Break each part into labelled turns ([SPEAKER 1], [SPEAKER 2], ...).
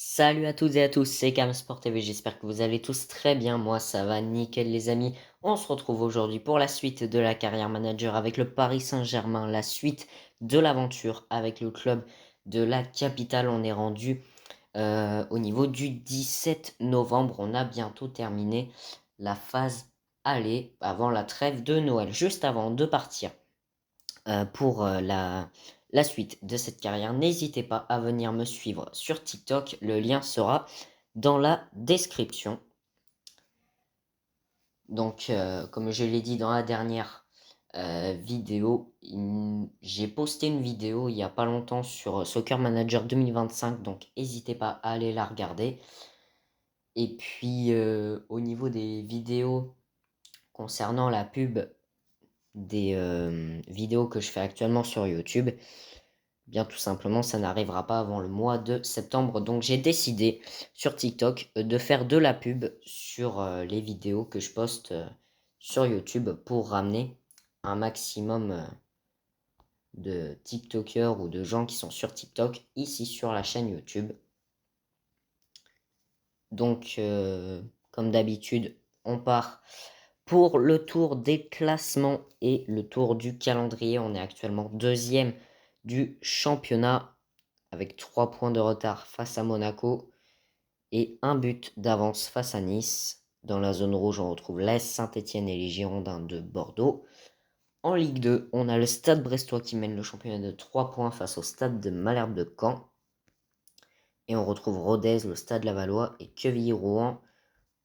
[SPEAKER 1] Salut à toutes et à tous, c'est Camsport TV, j'espère que vous allez tous très bien, moi ça va nickel les amis. On se retrouve aujourd'hui pour la suite de la carrière manager avec le Paris Saint-Germain, la suite de l'aventure avec le club de la capitale. On est rendu au niveau du 17 novembre, on a bientôt terminé la phase aller avant la trêve de Noël. Juste avant de partir pour la suite de cette carrière, n'hésitez pas à venir me suivre sur TikTok. Le lien sera dans la description. Donc, comme je l'ai dit dans la dernière vidéo, j'ai posté une vidéo il n'y a pas longtemps sur Soccer Manager 2025. Donc, n'hésitez pas à aller la regarder. Et puis, au niveau des vidéos concernant la pub des vidéos que je fais actuellement sur YouTube, bien tout simplement ça n'arrivera pas avant le mois de septembre. Donc j'ai décidé sur TikTok de faire de la pub sur les vidéos que je poste sur YouTube pour ramener un maximum de TikTokers ou de gens qui sont sur TikTok ici sur la chaîne YouTube. Donc comme d'habitude on part pour le tour des classements et le tour du calendrier. On est actuellement deuxième du championnat avec 3 points de retard face à Monaco et un but d'avance face à Nice. Dans la zone rouge, on retrouve l'AS Saint-Etienne et les Girondins de Bordeaux. En Ligue 2, on a le Stade Brestois qui mène le championnat de 3 points face au Stade de Malherbe de Caen. Et on retrouve Rodez, le Stade Lavallois et Quevilly-Rouen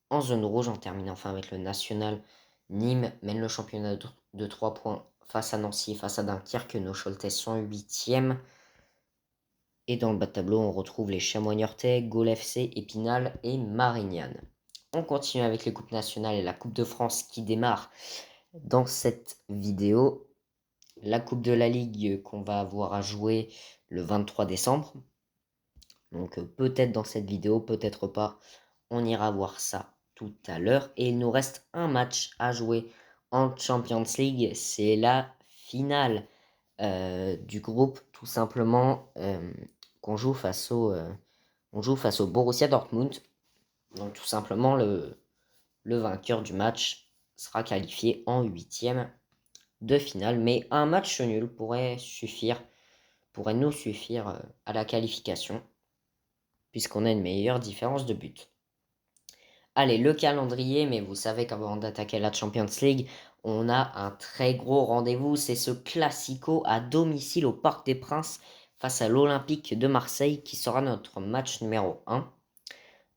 [SPEAKER 1] en zone rouge. On termine enfin avec le National. Nîmes mène le championnat de 3 points face à Nancy et face à Dunkerque. Nos Choletais sont 8e. Et dans le bas de tableau, on retrouve les Chamois niortais, Gaulle FC, Épinal et Marignane. On continue avec les coupes nationales et la Coupe de France qui démarre dans cette vidéo. La Coupe de la Ligue qu'on va avoir à jouer le 23 décembre. Donc peut-être dans cette vidéo, peut-être pas. On ira voir ça tout à l'heure. Et il nous reste un match à jouer en Champions League. C'est la finale du groupe, tout simplement, qu'on joue on joue face au Borussia Dortmund. Donc tout simplement, le vainqueur du match sera qualifié en huitième de finale. Mais un match nul pourrait nous suffire à la qualification, puisqu'on a une meilleure différence de but. Allez, le calendrier, mais vous savez qu'avant d'attaquer la Champions League, on a un très gros rendez-vous. C'est ce Classico à domicile au Parc des Princes face à l'Olympique de Marseille qui sera notre match numéro 1.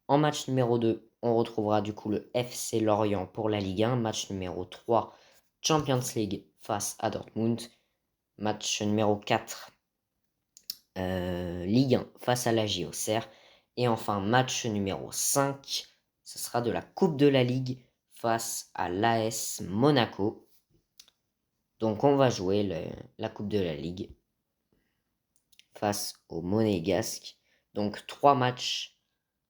[SPEAKER 1] En match numéro 2, on retrouvera du coup le FC Lorient pour la Ligue 1. Match numéro 3, Champions League face à Dortmund. Match numéro 4, Ligue 1 face à la JOCR. Et enfin, match numéro 5, ce sera de la Coupe de la Ligue face à l'AS Monaco. Donc on va jouer la Coupe de la Ligue face au Monégasque. Donc 3 matchs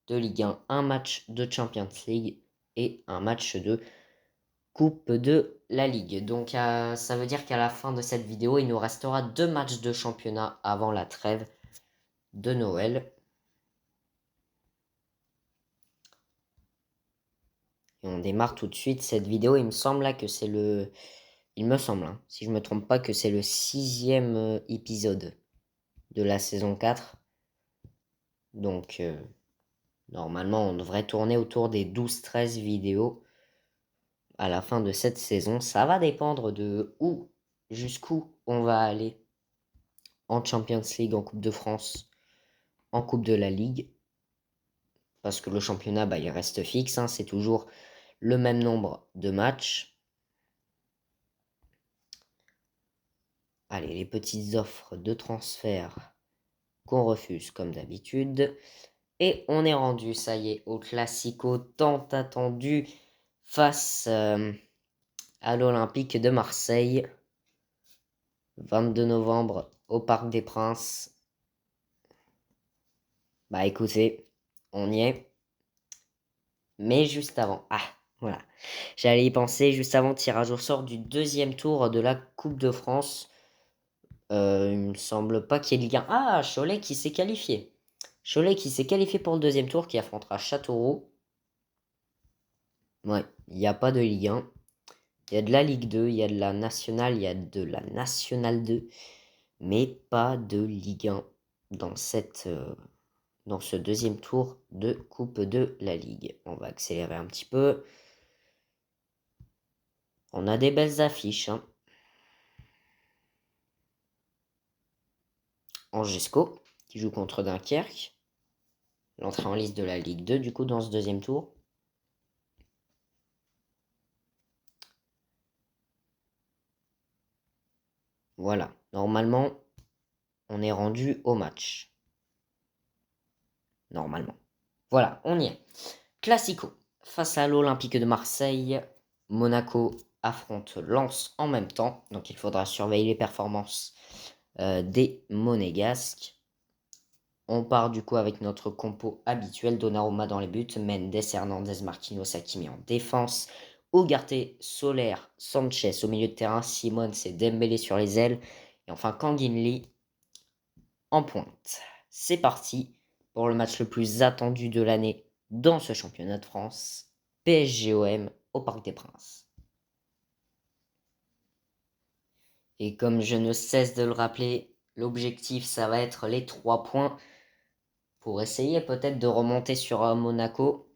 [SPEAKER 1] de Ligue 1, un match de Champions League et un match de Coupe de la Ligue. Donc ça veut dire qu'à la fin de cette vidéo, il nous restera 2 matchs de championnat avant la trêve de Noël. Et on démarre tout de suite cette vidéo. Il me semble là que c'est le... Il me semble, hein, si je me trompe pas, que c'est le 6e épisode de la saison 4. Donc, normalement, on devrait tourner autour des 12-13 vidéos à la fin de cette saison. Ça va dépendre de jusqu'où on va aller en Champions League, en Coupe de France, en Coupe de la Ligue. Parce que le championnat, il reste fixe. Hein, c'est toujours le même nombre de matchs. Allez, les petites offres de transfert qu'on refuse comme d'habitude. Et on est rendu, ça y est, au Classico tant attendu face à l'Olympique de Marseille. 22 novembre au Parc des Princes. Bah écoutez, on y est. Mais juste avant, voilà. J'allais y penser juste avant, tirage au sort du deuxième tour de la Coupe de France. Il me semble pas qu'il y ait le gain. Ah, Cholet qui s'est qualifié. Cholet qui s'est qualifié pour le deuxième tour, qui affrontera Châteauroux. Ouais, il n'y a pas de Ligue 1. Il y a de la Ligue 2, il y a de la Nationale, il y a de la Nationale 2, mais pas de Ligue 1 dans ce deuxième tour de Coupe de la Ligue. On va accélérer un petit peu. On a des belles affiches. Angesco, qui joue contre Dunkerque. L'entrée en liste de la Ligue 2, du coup, dans ce deuxième tour. Voilà. Normalement, on est rendu au match. Normalement. Voilà, on y est. Classico. Face à l'Olympique de Marseille, Monaco affronte Lens en même temps. Donc il faudra surveiller les performances des Monégasques. On part du coup avec notre compo habituel. Donnarumma dans les buts, Mendes, Hernandez, Marquinhos, Hakimi en défense. Ugarte, Soler, Sanchez au milieu de terrain. Simone, c'est Dembélé sur les ailes. Et enfin Kanginli en pointe. C'est parti pour le match le plus attendu de l'année dans ce championnat de France. PSG-OM au Parc des Princes. Et comme je ne cesse de le rappeler, l'objectif, ça va être les 3 points pour essayer peut-être de remonter sur Monaco,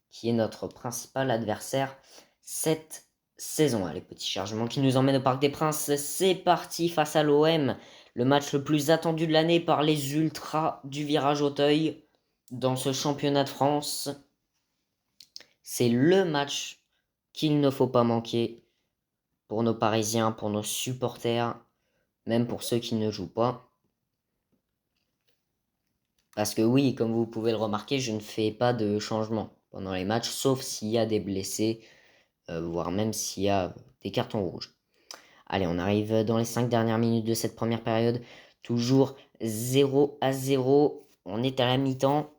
[SPEAKER 1] qui est notre principal adversaire cette saison. Allez, petit chargement qui nous emmène au Parc des Princes. C'est parti face à l'OM. Le match le plus attendu de l'année par les ultras du Virage Auteuil dans ce championnat de France. C'est le match qu'il ne faut pas manquer pour nos Parisiens, pour nos supporters, même pour ceux qui ne jouent pas. Parce que oui, comme vous pouvez le remarquer, je ne fais pas de changement pendant les matchs, sauf s'il y a des blessés, voire même s'il y a des cartons rouges. Allez, on arrive dans les 5 dernières minutes de cette première période. Toujours 0-0. On est à la mi-temps.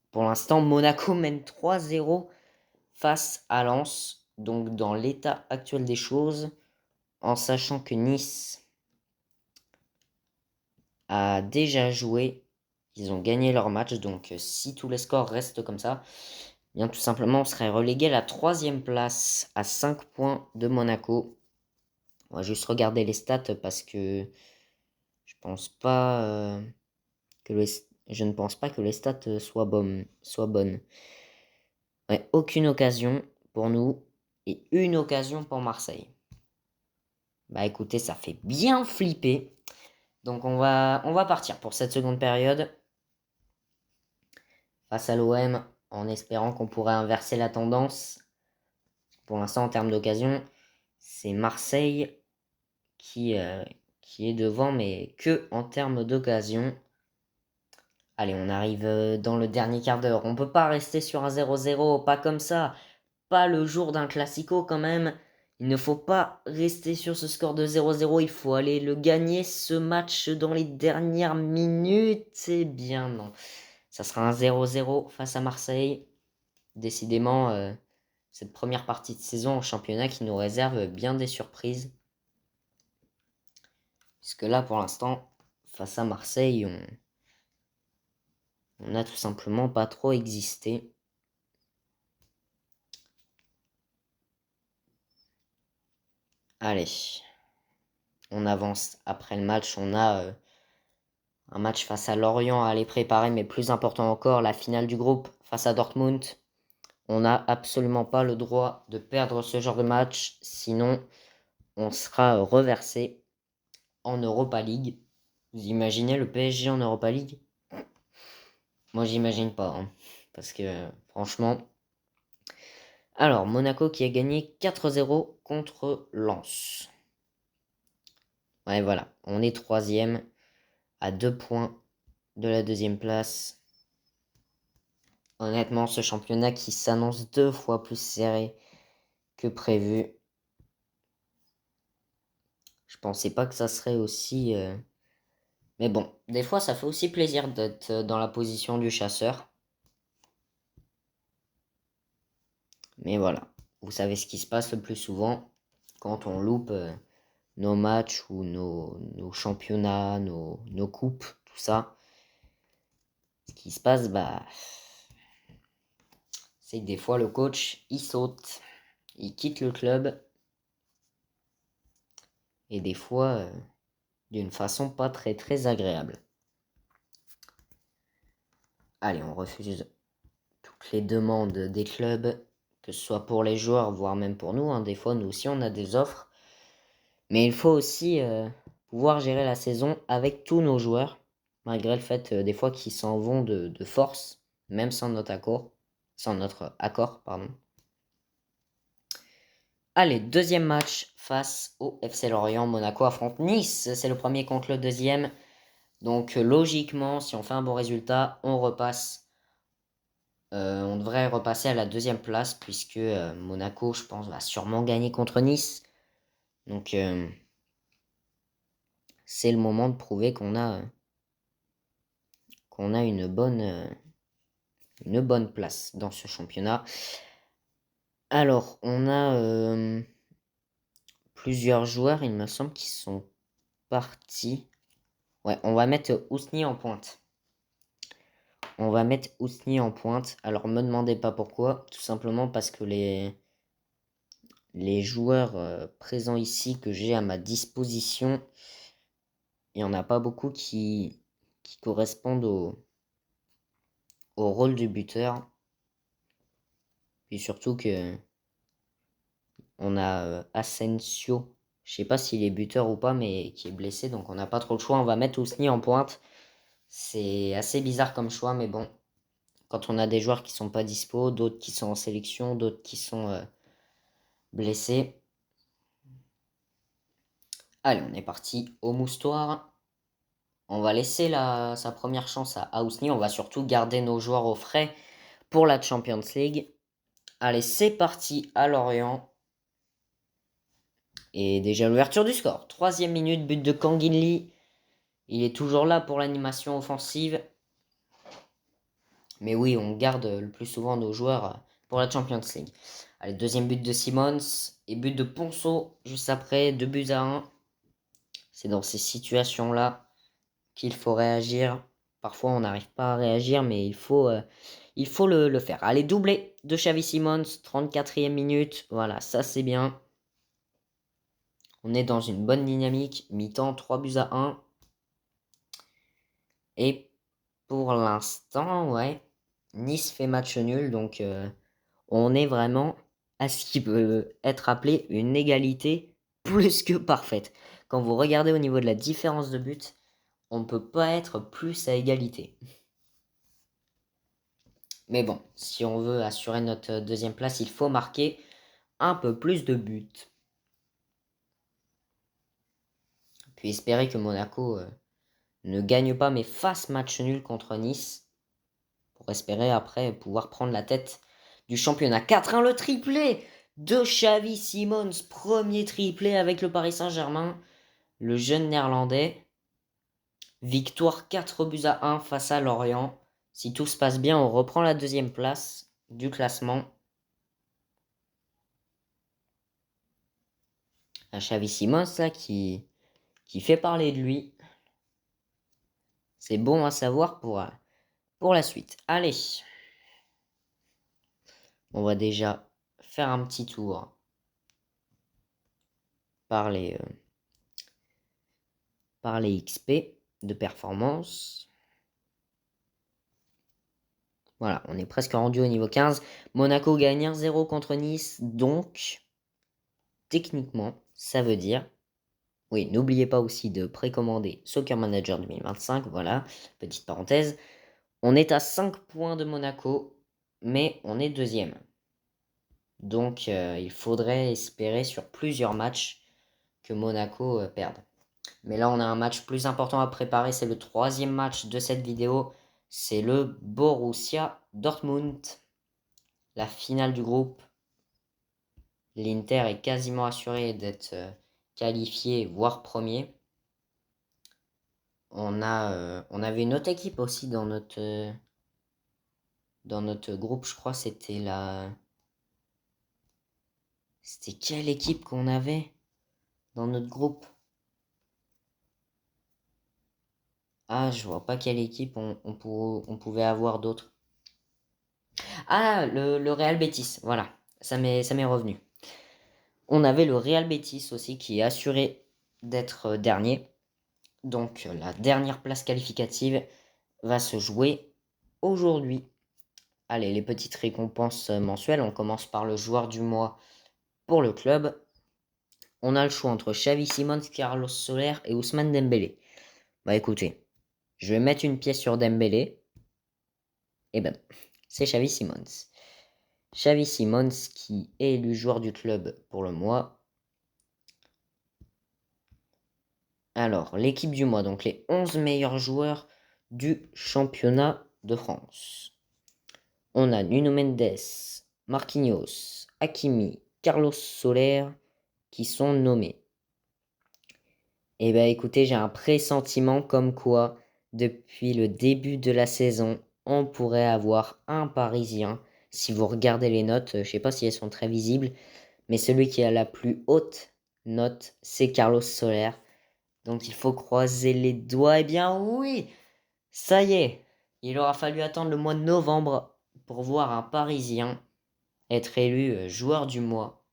[SPEAKER 1] Pour l'instant, Monaco mène 3-0 face à Lens. Donc dans l'état actuel des choses, en sachant que Nice a déjà joué, ils ont gagné leur match. Donc si tous les scores restent comme ça, bien tout simplement on serait relégué à la 3e place à 5 points de Monaco. On va juste regarder les stats parce que je pense pas je ne pense pas que les stats soient bonnes. Ouais, aucune occasion pour nous et une occasion pour Marseille. Bah écoutez, ça fait bien flipper. Donc on va partir pour cette seconde période face à l'OM en espérant qu'on pourrait inverser la tendance. Pour l'instant, en termes d'occasion, c'est Marseille qui est devant, mais que en termes d'occasion. Allez, on arrive dans le dernier quart d'heure. On peut pas rester sur un 0-0, pas comme ça. Pas le jour d'un classico quand même. Il ne faut pas rester sur ce score de 0-0. Il faut aller le gagner ce match dans les dernières minutes. Eh bien non. Ça sera un 0-0 face à Marseille. Décidément, cette première partie de saison en championnat qui nous réserve bien des surprises. Puisque là, pour l'instant, face à Marseille, on n'a tout simplement pas trop existé. Allez, on avance après le match. On a un match face à Lorient à aller préparer, mais plus important encore, la finale du groupe face à Dortmund. On n'a absolument pas le droit de perdre ce genre de match, sinon on sera reversé en Europa League. Vous imaginez le PSG en Europa League? Moi, j'imagine pas, hein, parce que franchement. Alors, Monaco qui a gagné 4-0 contre Lens. Ouais, voilà, on est 3e à 2 points de la 2e place. Honnêtement, ce championnat qui s'annonce 2 fois plus serré que prévu. Je pensais pas que ça serait aussi. Mais bon, des fois, ça fait aussi plaisir d'être dans la position du chasseur. Mais voilà, vous savez ce qui se passe le plus souvent quand on loupe nos matchs ou nos championnats, nos coupes, tout ça. Ce qui se passe, c'est que des fois le coach, il saute, il quitte le club. Et des fois, d'une façon pas très très agréable. Allez, on refuse toutes les demandes des clubs, que ce soit pour les joueurs, voire même pour nous. Des fois, nous aussi, on a des offres. Mais il faut aussi pouvoir gérer la saison avec tous nos joueurs, malgré le fait des fois qu'ils s'en vont de force, même sans notre accord. Pardon. Allez, deuxième match face au FC Lorient. Monaco affronte Nice. C'est le premier contre le deuxième. Donc logiquement, si on fait un bon résultat, on repasse. On devrait repasser à la deuxième place puisque Monaco, je pense, va sûrement gagner contre Nice. Donc c'est le moment de prouver qu'on a une bonne place dans ce championnat. Alors, on a plusieurs joueurs, il me semble, qui sont partis. Ouais, on va mettre Ousni en pointe. Alors, me demandez pas pourquoi. Tout simplement parce que les joueurs présents ici que j'ai à ma disposition, il n'y en a pas beaucoup qui correspondent au rôle du buteur. Puis surtout que on a Asensio, je sais pas s'il est buteur ou pas, mais qui est blessé, donc on n'a pas trop le choix. On va mettre Ousni en pointe. C'est assez bizarre comme choix, mais bon, quand on a des joueurs qui sont pas dispo, d'autres qui sont en sélection, d'autres qui sont blessés. Allez, on est parti au moustoir. On va laisser sa première chance à Ousni. On va surtout garder nos joueurs au frais pour la Champions League. Allez, c'est parti à Lorient. Et déjà l'ouverture du score. 3e minute, but de Kangin Lee. Il est toujours là pour l'animation offensive. Mais oui, on garde le plus souvent nos joueurs pour la Champions League. Allez, deuxième but de Simons. Et but de Ponceau juste après, 2-1. C'est dans ces situations-là qu'il faut réagir. Parfois, on n'arrive pas à réagir, mais il faut le faire. Allez, doublé de Xavi Simons, 34e minute. Voilà, ça c'est bien. On est dans une bonne dynamique. Mi-temps, 3-1. Et pour l'instant, ouais, Nice fait match nul. Donc, on est vraiment à ce qui peut être appelé une égalité plus que parfaite. Quand vous regardez au niveau de la différence de but, on ne peut pas être plus à égalité. Mais bon, si on veut assurer notre deuxième place, il faut marquer un peu plus de buts. Puis espérer que Monaco ne gagne pas mais fasse match nul contre Nice. Pour espérer après pouvoir prendre la tête du championnat. 4-1 le triplé de Xavi Simons. Premier triplé avec le Paris Saint-Germain. Le jeune néerlandais. Victoire 4-1 face à Lorient. Si tout se passe bien, on reprend la deuxième place du classement. Un Xavi Simons là, qui fait parler de lui. C'est bon à savoir pour la suite. Allez. On va déjà faire un petit tour par les XP de performance. Voilà, on est presque rendu au niveau 15. Monaco gagne 1-0 contre Nice. Donc, techniquement, ça veut dire... Oui, n'oubliez pas aussi de précommander Soccer Manager 2025. Voilà, petite parenthèse. On est à 5 points de Monaco, mais on est deuxième. Donc, il faudrait espérer sur plusieurs matchs que Monaco perde. Mais là, on a un match plus important à préparer. C'est le 3e match de cette vidéo. C'est le Borussia Dortmund. La finale du groupe. L'Inter est quasiment assuré d'être qualifié, voire premier. On avait une autre équipe aussi dans notre groupe, je crois. C'était quelle équipe qu'on avait dans notre groupe? Ah, je vois pas quelle équipe on pouvait avoir d'autres. Ah, le Real Betis, voilà, ça m'est revenu. On avait le Real Betis aussi qui est assuré d'être dernier. Donc la dernière place qualificative va se jouer aujourd'hui. Allez, les petites récompenses mensuelles, on commence par le joueur du mois pour le club. On a le choix entre Xavi Simons, Carlos Soler et Ousmane Dembélé. Bah écoutez, je vais mettre une pièce sur Dembélé. Et ben, c'est Xavi Simons. Xavi Simons qui est élu joueur du club pour le mois. Alors, l'équipe du mois, donc les 11 meilleurs joueurs du championnat de France. On a Nuno Mendes, Marquinhos, Hakimi, Carlos Soler qui sont nommés. Eh bien écoutez, j'ai un pressentiment comme quoi, depuis le début de la saison, on pourrait avoir un Parisien. Si vous regardez les notes, je ne sais pas si elles sont très visibles, mais celui qui a la plus haute note, c'est Carlos Soler. Donc il faut croiser les doigts. Eh bien oui, ça y est, il aura fallu attendre le mois de novembre pour voir un Parisien être élu joueur du mois.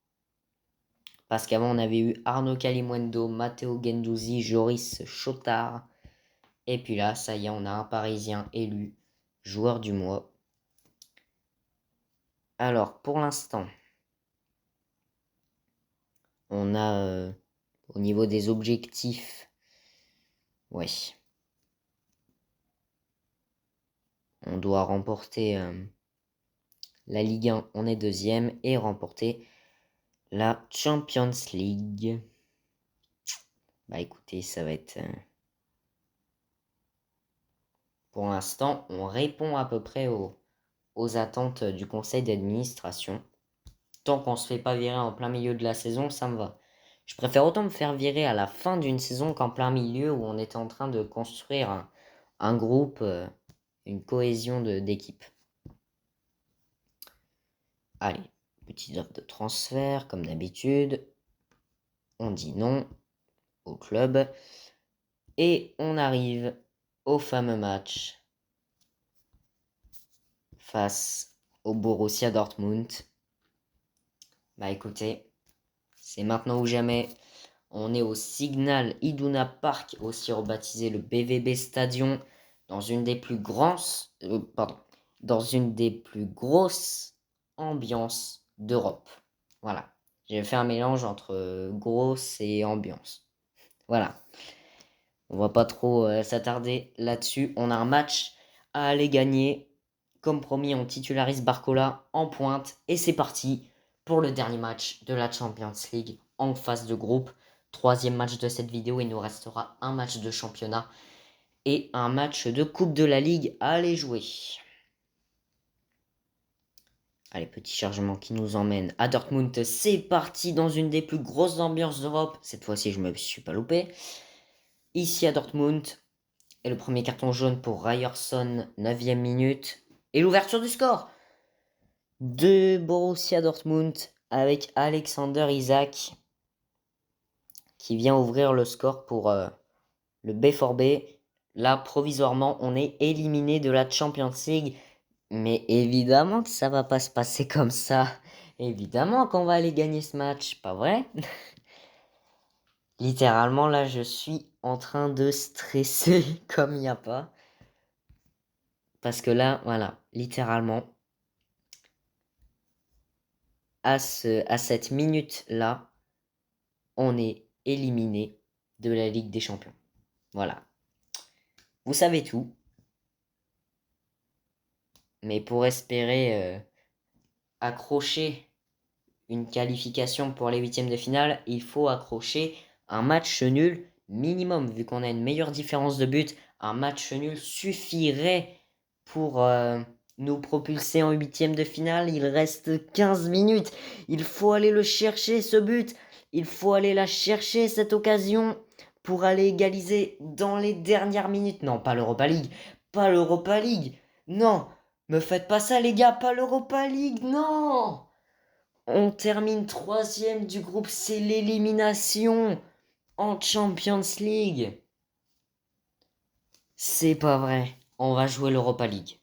[SPEAKER 1] Parce qu'avant, on avait eu Arnaud Calimundo, Matteo Guendouzi, Joris Chotard. Et puis là, ça y est, on a un Parisien élu joueur du mois. Alors, pour l'instant, on a au niveau des objectifs, ouais, on doit remporter la Ligue 1, on est deuxième, et remporter la Champions League. Bah écoutez, ça va être... pour l'instant, on répond à peu près aux attentes du conseil d'administration. Tant qu'on se fait pas virer en plein milieu de la saison, ça me va. Je préfère autant me faire virer à la fin d'une saison qu'en plein milieu où on était en train de construire un groupe, une cohésion d'équipe. Allez, petite offre de transfert, comme d'habitude. On dit non au club. Et on arrive au fameux match face au Borussia Dortmund. Bah écoutez, c'est maintenant ou jamais. On est au Signal Iduna Park, aussi rebaptisé le BVB Stadion, dans une des plus dans une des plus grosses ambiances d'Europe. Voilà. J'ai fait un mélange entre grosse et ambiance. Voilà. On va pas trop s'attarder là-dessus. On a un match à aller gagner. Comme promis, on titularise Barcola en pointe. Et c'est parti pour le dernier match de la Champions League en phase de groupe. Troisième match de cette vidéo. Il nous restera un match de championnat et un match de Coupe de la Ligue à aller jouer. Allez, petit chargement qui nous emmène à Dortmund. C'est parti dans une des plus grosses ambiances d'Europe. Cette fois-ci, je me suis pas loupé. Ici à Dortmund. Et le premier carton jaune pour Ryerson, 9e minute. Et l'ouverture du score de Borussia Dortmund avec Alexander Isak qui vient ouvrir le score pour le B4B. Là, provisoirement, on est éliminé de la Champions League. Mais évidemment que ça va pas se passer comme ça. Évidemment qu'on va aller gagner ce match, pas vrai? Littéralement, là, je suis en train de stresser comme il n'y a pas. Parce que là, voilà, littéralement, à cette minute-là, on est éliminé de la Ligue des Champions. Voilà. Vous savez tout. Mais pour espérer accrocher une qualification pour les huitièmes de finale, il faut accrocher un match nul minimum. Vu qu'on a une meilleure différence de but, un match nul suffirait pour nous propulser en huitième de finale. Il reste 15 minutes. Il faut aller le chercher, ce but. Il faut aller la chercher, cette occasion, pour aller égaliser dans les dernières minutes. Non, pas l'Europa League. Pas l'Europa League. Non, me faites pas ça, les gars. Pas l'Europa League, non. On termine troisième du groupe, c'est l'élimination en Champions League. C'est pas vrai. On va jouer l'Europa League.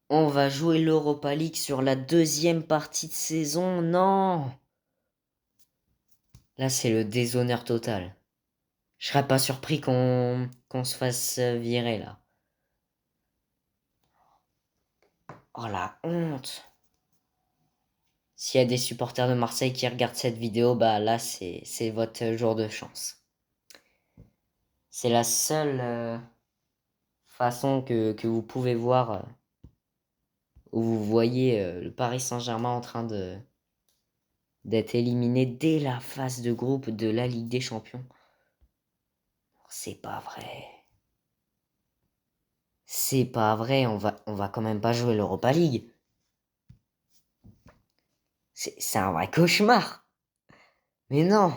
[SPEAKER 1] On va jouer l'Europa League sur la deuxième partie de saison. Non. Là, c'est le déshonneur total. Je serais pas surpris qu'on se fasse virer là. Oh la honte. S'il y a des supporters de Marseille qui regardent cette vidéo, bah là c'est votre jour de chance. C'est la seule façon que vous pouvez voir où vous voyez le Paris Saint-Germain en train d'être éliminé dès la phase de groupe de la Ligue des Champions. C'est pas vrai. C'est pas vrai, on va quand même pas jouer l'Europa League. C'est un vrai cauchemar. Mais non.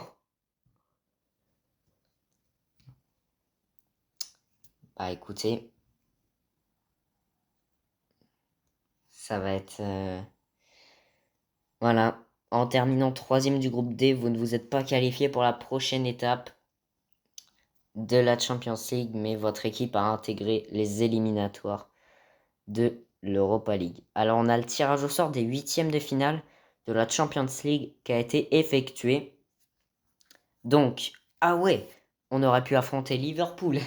[SPEAKER 1] Bah écoutez, ça va être... Voilà. En terminant troisième du groupe D, vous ne vous êtes pas qualifié pour la prochaine étape de la Champions League, mais votre équipe a intégré les éliminatoires de l'Europa League. Alors on a le tirage au sort des huitièmes de finale de la Champions League qui a été effectué. Donc, ah ouais, on aurait pu affronter Liverpool.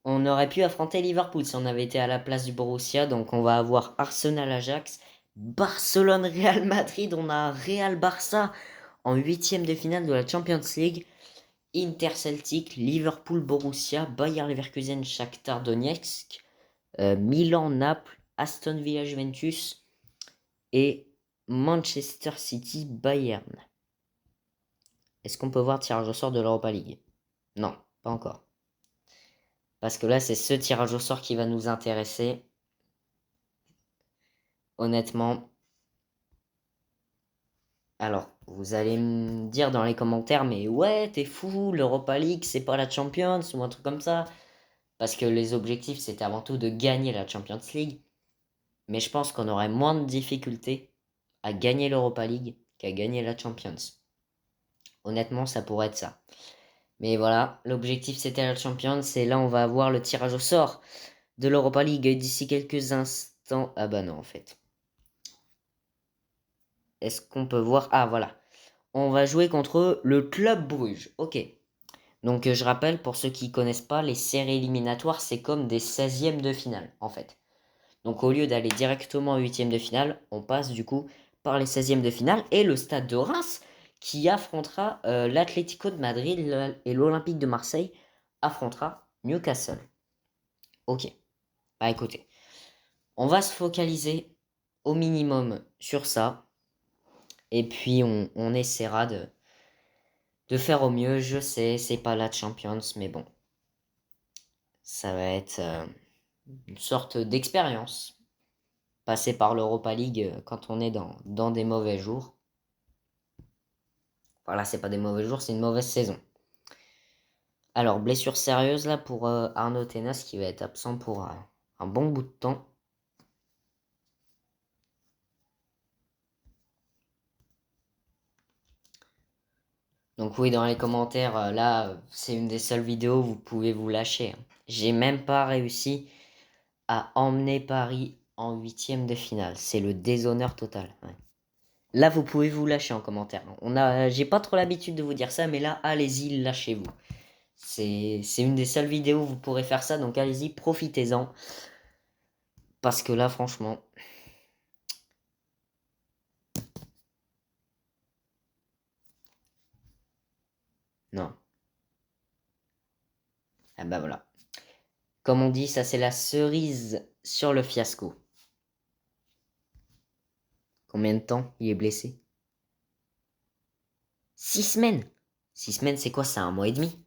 [SPEAKER 1] On aurait pu affronter Liverpool si on avait été à la place du Borussia. Donc on va avoir Arsenal-Ajax, Barcelone-Real Madrid. On a Real-Barça en huitième de finale de la Champions League. Inter-Celtic, Liverpool-Borussia, Bayer-Leverkusen, Shakhtar Donetsk, Milan-Naples, Aston Villa-Juventus et Manchester City-Bayern. Est-ce qu'on peut voir tirage au sort de l'Europa League? Non, pas encore. Parce que là, c'est ce tirage au sort qui va nous intéresser. Honnêtement. Alors, vous allez me dire dans les commentaires, mais ouais, t'es fou, l'Europa League, c'est pas la Champions ou un truc comme ça. Parce que les objectifs, c'était avant tout de gagner la Champions League. Mais je pense qu'on aurait moins de difficultés à gagner l'Europa League qu'à gagner la Champions. Honnêtement, ça pourrait être ça. Mais voilà, l'objectif c'était la Champions et là on va avoir le tirage au sort de l'Europa League d'ici quelques instants. Ah bah non en fait. Est-ce qu'on peut voir? Ah voilà. On va jouer contre le Club Bruges. Ok. Donc je rappelle pour ceux qui ne connaissent pas, les séries éliminatoires c'est comme des 16e de finale en fait. Donc au lieu d'aller directement en 8e de finale, on passe du coup par les 16e de finale et le Stade de Reims qui affrontera l'Atlético de Madrid et l'Olympique de Marseille affrontera Newcastle. Ok, bah écoutez, on va se focaliser au minimum sur ça et puis on essaiera de faire au mieux. Je sais, c'est pas la Champions, mais bon, ça va être une sorte d'expérience. Passer par l'Europa League quand on est dans des mauvais jours. Voilà, c'est pas des mauvais jours, c'est une mauvaise saison. Alors, blessure sérieuse là pour Arnaud Tenas qui va être absent pour un bon bout de temps. Donc oui, dans les commentaires, là, c'est une des seules vidéos où vous pouvez vous lâcher. J'ai même pas réussi à emmener Paris en huitième de finale. C'est le déshonneur total. Ouais. Là, vous pouvez vous lâcher en commentaire. J'ai pas trop l'habitude de vous dire ça, mais là, allez-y, lâchez-vous. C'est une des seules vidéos où vous pourrez faire ça, donc allez-y, profitez-en. Parce que là, franchement... Non. Ah bah voilà. Comme on dit, ça c'est la cerise sur le fiasco. Combien de temps il est blessé? 6 semaines. 6 semaines, c'est quoi? C'est un mois et demi.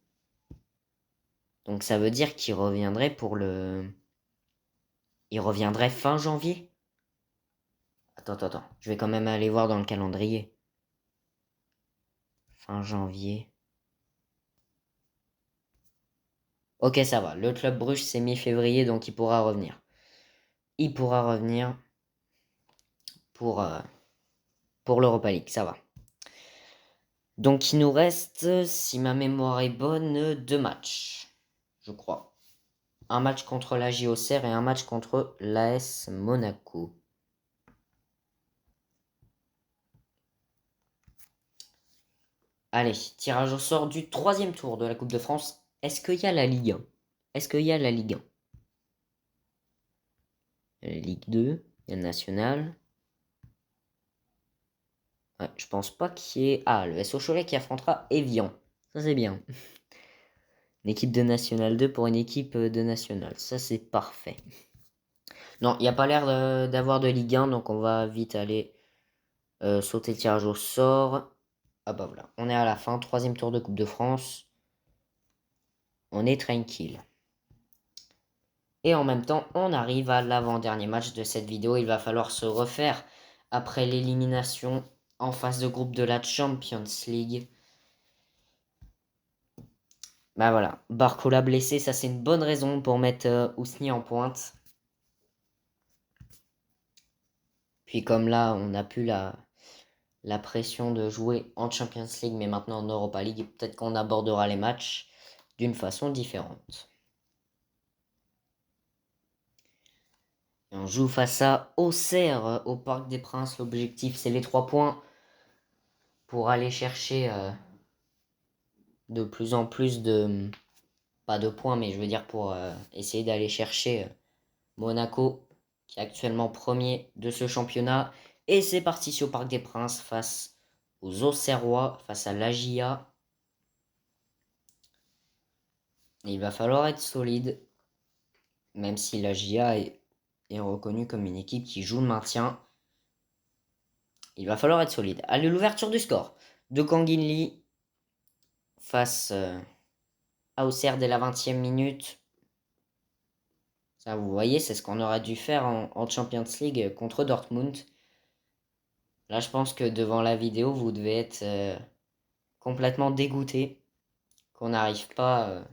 [SPEAKER 1] Donc ça veut dire qu'il reviendrait pour le... Il reviendrait fin janvier. Attends. Je vais quand même aller voir dans le calendrier. Fin janvier. Ok, ça va. Le Club Bruges, c'est mi-février, donc il pourra revenir. Il pourra revenir pour l'Europa League, ça va. Donc il nous reste, si ma mémoire est bonne, 2 matchs, je crois. un match contre la Auxerre et un match contre l'AS Monaco. Allez, tirage au sort du 3e tour de la Coupe de France. Est-ce qu'il y a la Ligue 1? Est-ce qu'il y a la Ligue 1? La Ligue 2, il y a le National. Ouais, je pense pas qu'il y ait... Ah, le SO Cholet qui affrontera Evian. Ça, c'est bien. Une équipe de National 2 pour une équipe de National. Ça, c'est parfait. Non, il n'y a pas l'air d'avoir de Ligue 1, donc on va vite aller sauter le tirage au sort. Ah bah voilà, on est à la fin, 3e tour de Coupe de France. On est tranquille. Et en même temps, on arrive à l'avant-dernier match de cette vidéo. Il va falloir se refaire après l'élimination en phase de groupe de la Champions League. Bah voilà, Barcola blessé, ça c'est une bonne raison pour mettre Ousni en pointe. Puis comme là, on n'a plus la pression de jouer en Champions League, mais maintenant en Europa League, peut-être qu'on abordera les matchs d'une façon différente. Et on joue face à Auxerre au Parc des Princes. L'objectif, c'est les 3 points pour aller chercher de plus en plus de... Pas de points, mais je veux dire pour essayer d'aller chercher Monaco, qui est actuellement premier de ce championnat. Et c'est parti au Parc des Princes face aux Auxerrois, face à l'AGIA. Il va falloir être solide, même si l'AGIA est reconnue comme une équipe qui joue le maintien. Il va falloir être solide. Allez, l'ouverture du score de Kangin Lee face à Auxerre dès la 20e minute. Ça, vous voyez, c'est ce qu'on aurait dû faire en Champions League contre Dortmund. Là, je pense que devant la vidéo, vous devez être complètement dégoûté qu'on n'arrive pas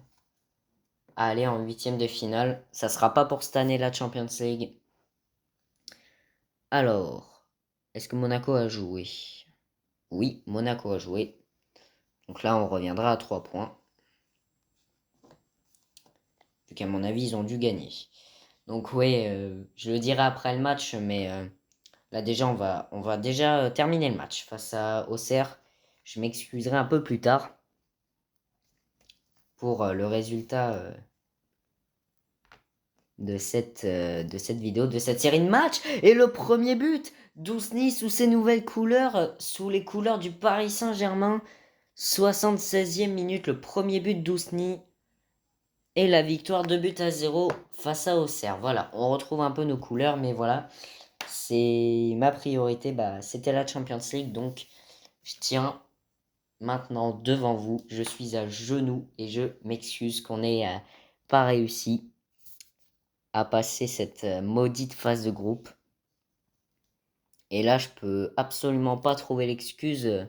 [SPEAKER 1] à aller en 8e de finale. Ça sera pas pour cette année la Champions League. Alors, est-ce que Monaco a joué? Oui, Monaco a joué. Donc là, on reviendra à 3 points. Vu qu'à mon avis, ils ont dû gagner. Donc oui, je le dirai après le match, mais là déjà, on va déjà terminer le match face à Auxerre. Je m'excuserai un peu plus tard pour le résultat de cette vidéo, de cette série de matchs. Et le premier but d'Ousni sous ses nouvelles couleurs, sous les couleurs du Paris Saint-Germain. 76e minute, le premier but d'Ousni. Et la victoire 2-0 face à Auxerre. Voilà, on retrouve un peu nos couleurs, mais voilà. C'est ma priorité, bah, c'était la Champions League, donc je tiens maintenant devant vous. Je suis à genoux et je m'excuse qu'on n'ait pas réussi à passer cette maudite phase de groupe. Et là, je peux absolument pas trouver l'excuse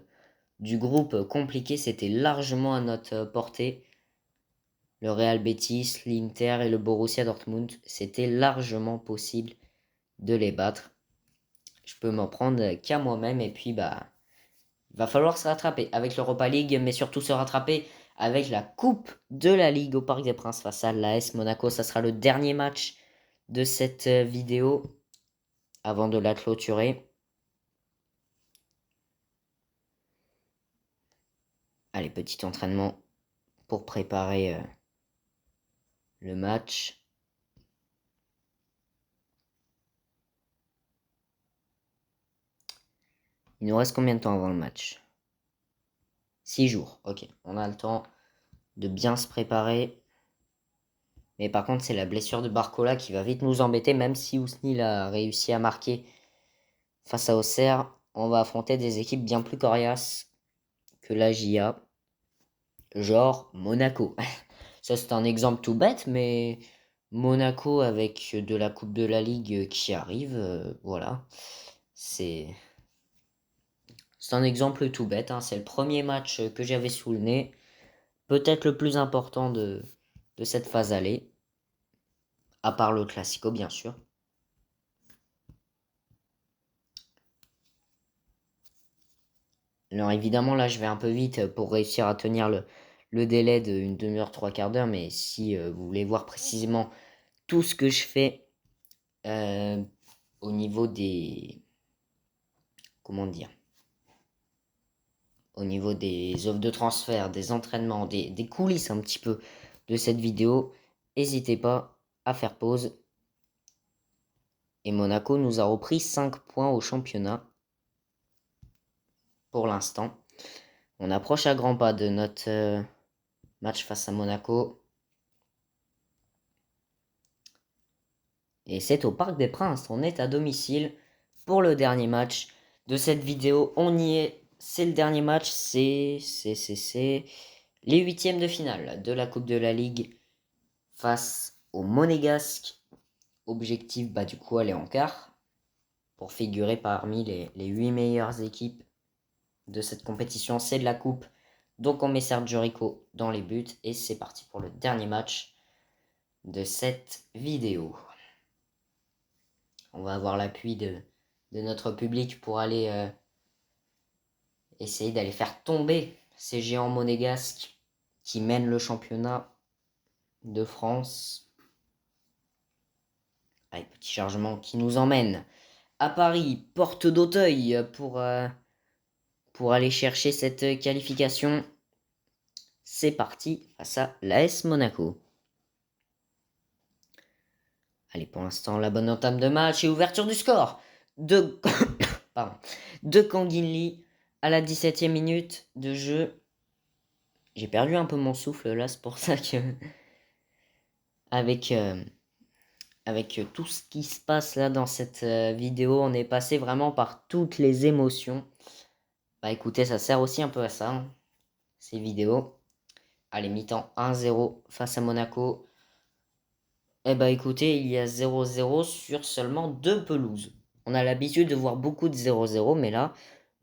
[SPEAKER 1] du groupe compliqué. C'était largement à notre portée. Le Real Betis, l'Inter et le Borussia Dortmund, c'était largement possible de les battre. Je peux m'en prendre qu'à moi-même et puis bah il va falloir se rattraper avec l'Europa League, mais surtout se rattraper avec la Coupe de la Ligue au Parc des Princes face à l'AS Monaco. Ça sera le dernier match de cette vidéo avant de la clôturer. Allez, petit entraînement pour préparer le match. Il nous reste combien de temps avant le match? 6 jours, ok. On a le temps de bien se préparer. Mais par contre, c'est la blessure de Barcola qui va vite nous embêter, même si Ousnil a réussi à marquer face à Auxerre. On va affronter des équipes bien plus coriaces que la GIA, genre Monaco. Ça, c'est un exemple tout bête, mais Monaco avec de la Coupe de la Ligue qui arrive, voilà. C'est un exemple tout bête, hein. C'est le premier match que j'avais sous le nez. Peut-être le plus important de cette phase aller. À part le Classico, bien sûr. Alors évidemment, là, je vais un peu vite pour réussir à tenir le délai d'une demi-heure, trois quarts d'heure, mais si vous voulez voir précisément tout ce que je fais au niveau des... Comment dire? Au niveau des offres de transfert, des entraînements, des coulisses un petit peu de cette vidéo, n'hésitez pas à faire pause. Et Monaco nous a repris 5 points au championnat pour l'instant. On approche à grands pas de notre match face à Monaco. Et c'est au Parc des Princes, on est à domicile pour le dernier match de cette vidéo. On y est, c'est le dernier match, c'est les huitièmes de finale de la Coupe de la Ligue face au Monégasque. Objectif, du coup, aller en quart pour figurer parmi les 8 meilleures équipes de cette compétition. C'est de la coupe, donc on met Sergio Rico dans les buts et c'est parti pour le dernier match de cette vidéo. On va avoir l'appui de notre public pour aller essayer d'aller faire tomber ces géants monégasques qui mènent le championnat de France. Allez, petit chargement qui nous emmène à Paris, porte d'Auteuil pour aller chercher cette qualification. C'est parti face à l'AS Monaco. Allez, pour l'instant, la bonne entame de match et ouverture du score de, de Kanginli à la 17e minute de jeu. J'ai perdu un peu mon souffle là, c'est pour ça que avec tout ce qui se passe là dans cette vidéo, on est passé vraiment par toutes les émotions. Écoutez, ça sert aussi un peu à ça, ces vidéos. Allez, mi-temps 1-0 face à Monaco. Écoutez, il y a 0-0 sur seulement 2 pelouses. On a l'habitude de voir beaucoup de 0-0, mais là,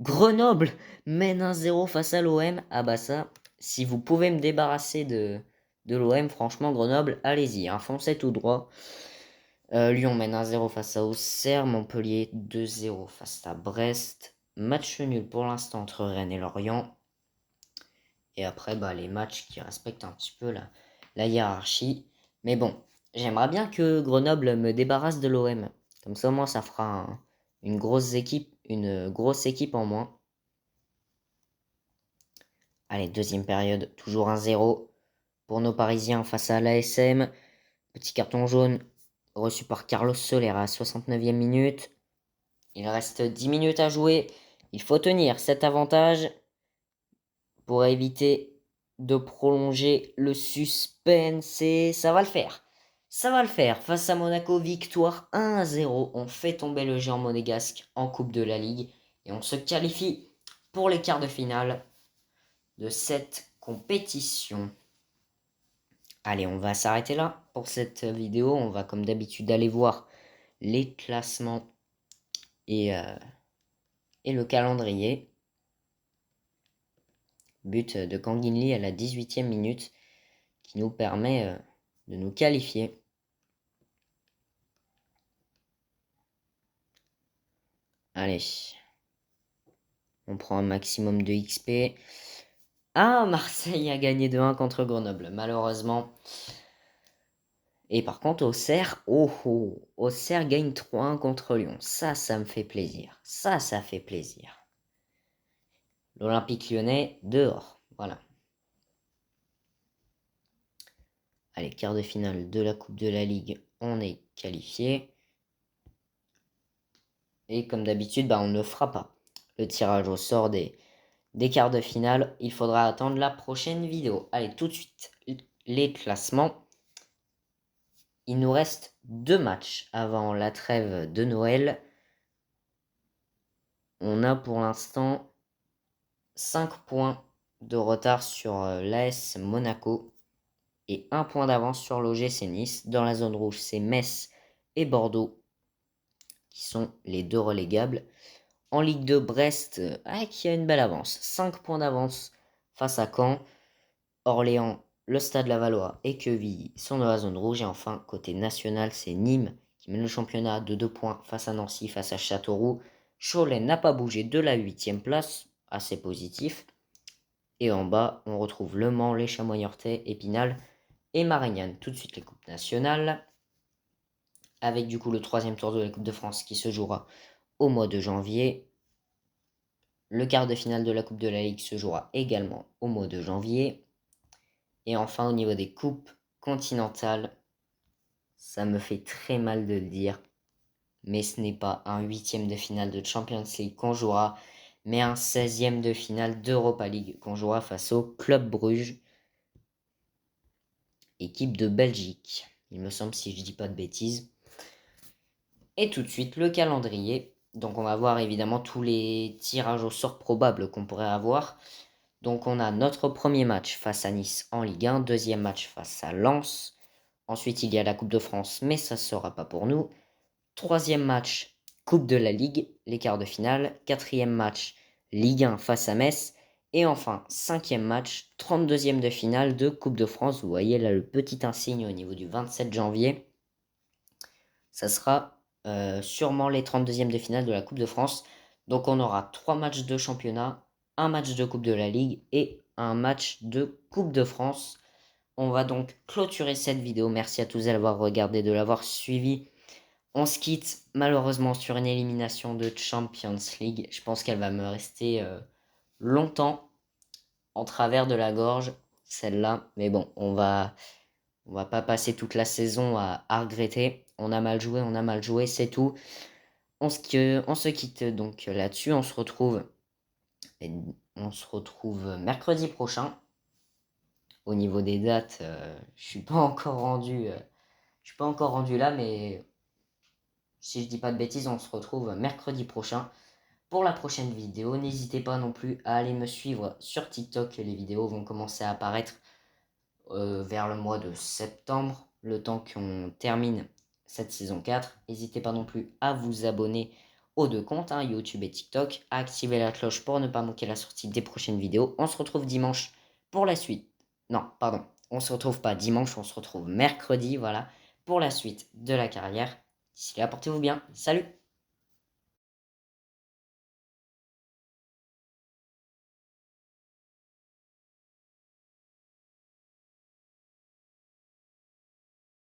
[SPEAKER 1] Grenoble mène 1-0 face à l'OM. Ça, si vous pouvez me débarrasser de l'OM, franchement, Grenoble, allez-y, foncez tout droit. Lyon mène 1-0 face à Auxerre, Montpellier 2-0 face à Brest. Match nul pour l'instant entre Rennes et Lorient. Et après, les matchs qui respectent un petit peu la hiérarchie. Mais bon, j'aimerais bien que Grenoble me débarrasse de l'OM. Comme ça, au moins, ça fera une grosse équipe en moins. Allez, deuxième période, toujours 1-0 pour nos Parisiens face à l'ASM. Petit carton jaune reçu par Carlos Soler à 69e minute. Il reste 10 minutes à jouer. Il faut tenir cet avantage pour éviter de prolonger le suspense. Et ça va le faire. Ça va le faire. Face à Monaco, victoire 1-0. On fait tomber le géant monégasque en Coupe de la Ligue. Et on se qualifie pour les quarts de finale de cette compétition. Allez, on va s'arrêter là pour cette vidéo. On va comme d'habitude aller voir les classements et le calendrier. But de Kanginli à la 18e minute qui nous permet de nous qualifier. Allez, on prend un maximum de XP. Marseille a gagné 2-1 contre Grenoble, malheureusement. Et par contre, Auxerre, Auxerre gagne 3-1 contre Lyon. Ça me fait plaisir. Ça fait plaisir. L'Olympique lyonnais, dehors. Voilà. Allez, quart de finale de la Coupe de la Ligue, on est qualifié. Et comme d'habitude, on ne fera pas le tirage au sort des quarts de finale. Il faudra attendre la prochaine vidéo. Allez, tout de suite, les classements. Il nous reste 2 matchs avant la trêve de Noël. On a pour l'instant 5 points de retard sur l'AS Monaco et 1 point d'avance sur l'OGC Nice. Dans la zone rouge, c'est Metz et Bordeaux qui sont les 2 relégables. En Ligue 2, Brest qui a une belle avance. 5 points d'avance face à Caen. Orléans, le Stade Lavallois et Quevilly sont dans la zone rouge. Et enfin, côté national, c'est Nîmes qui mène le championnat de 2 points face à Nancy, face à Châteauroux. Cholet n'a pas bougé de la 8e place, assez positif. Et en bas, on retrouve Le Mans, les Chamois-Niortais, Épinal et Marignane. Tout de suite les coupes nationales, avec du coup le 3e tour de la Coupe de France qui se jouera au mois de janvier. Le quart de finale de la Coupe de la Ligue se jouera également au mois de janvier. Et enfin, au niveau des coupes continentales, ça me fait très mal de le dire, mais ce n'est pas un 8e de finale de Champions League qu'on jouera, mais un 16e de finale d'Europa League qu'on jouera face au Club Bruges, équipe de Belgique, il me semble, si je dis pas de bêtises. Et tout de suite, le calendrier. Donc on va voir évidemment tous les tirages au sort probables qu'on pourrait avoir. Donc on a notre premier match face à Nice en Ligue 1, deuxième match face à Lens. Ensuite, il y a la Coupe de France, mais ça ne sera pas pour nous. Troisième match, Coupe de la Ligue, les quarts de finale. Quatrième match, Ligue 1 face à Metz. Et enfin, cinquième match, 32e de finale de Coupe de France. Vous voyez là le petit insigne au niveau du 27 janvier. Ça sera sûrement les 32e de finale de la Coupe de France. Donc on aura 3 matchs de championnat, un match de Coupe de la Ligue et un match de Coupe de France. On va donc clôturer cette vidéo. Merci à tous de l'avoir regardé, de l'avoir suivi. On se quitte malheureusement sur une élimination de Champions League. Je pense qu'elle va me rester longtemps en travers de la gorge, celle-là. Mais bon, on va pas passer toute la saison à regretter. On a mal joué, c'est tout. On se quitte donc là-dessus. On se retrouve mercredi prochain. Au niveau des dates, je suis pas encore rendu. Je suis pas encore rendu là, mais si je dis pas de bêtises, on se retrouve mercredi prochain pour la prochaine vidéo. N'hésitez pas non plus à aller me suivre sur TikTok. Les vidéos vont commencer à apparaître vers le mois de septembre, le temps qu'on termine cette saison 4. N'hésitez pas non plus à vous abonner aux deux comptes, YouTube et TikTok, à activer la cloche pour ne pas manquer la sortie des prochaines vidéos. On se retrouve dimanche pour la suite. Non, pardon, on se retrouve pas dimanche, on se retrouve mercredi, voilà, pour la suite de la carrière. D'ici là, portez-vous bien. Salut!